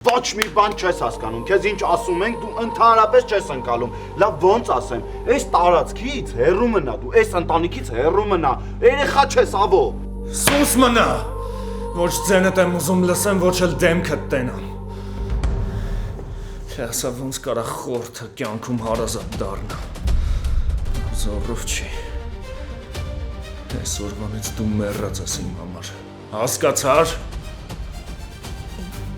Ոչ մի բան չես հասկանում, քեզ ինչ ասում ենք, դու ընդհանրապես չես ընկալում, լավ ոնց ասեմ, այս տարածքից հեռու մնա, դու այս ընտանիքից հեռու մնա, երեխա չես ավո։ Սուս մնա, ոչ ձենդ եմ ուզում լսեմ, ոչ էլ դեմքդ տենամ։ Թե ասա ոնց կարա խորթը կյանքում հարազատ դառնա, զորով չի, այսօրվանից դու մեռած ես իմ համար, հասկացար։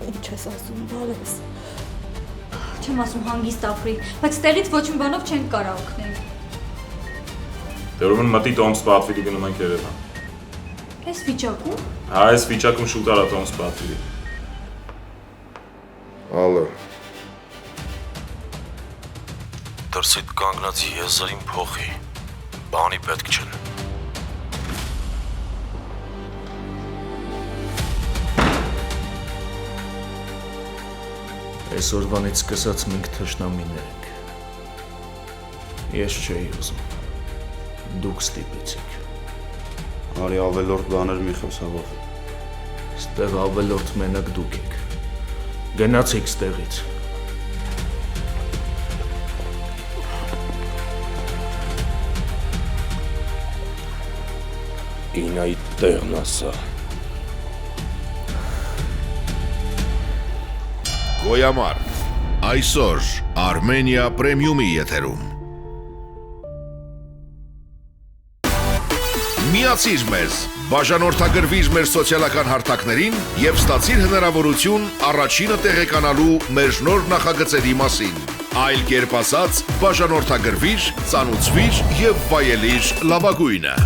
Ինչ ես ասում, բալես։ Չեմ ասում հանգիստ ապրի, բայց ստեղից ոչ մի բանով չենք կարա օգնել։ Դե ուրեմն մտի Տոմս Պատվիրի գնում ենք Երևան։ Այս վիճակում։ Հա, այս վիճակում շուտ արա Տոմս Պատվիրի։ Ալո։ Դրսիդ կանգնած եզրին փոխի, բանի պետք չեն։ Այսօրվանից սկսած մենք թշնամիներ ենք։ Ես չէի ուզում, դուք ստիպեցիք։ Արի ավելորդ բաներ մի խոսավով։ Ստեղ ավելորդ մենակ դուք եք։ Գնացիք ստեղից։ Ինայ տեղն ասա։ Գոյամար, այսօր Արմենիա պրեմիումի եթերում։ Միացիր մեզ, բաժանորդագրվիր մեր սոցիալական հարթակներին և ստացիր հնարավորություն առաջինը տեղեկանալու մեր նոր նախագծերի մասին։ Այլ կերպ ասած, բաժանորդագրվիր, ծանուցվիր և վայելիր լավագույնը։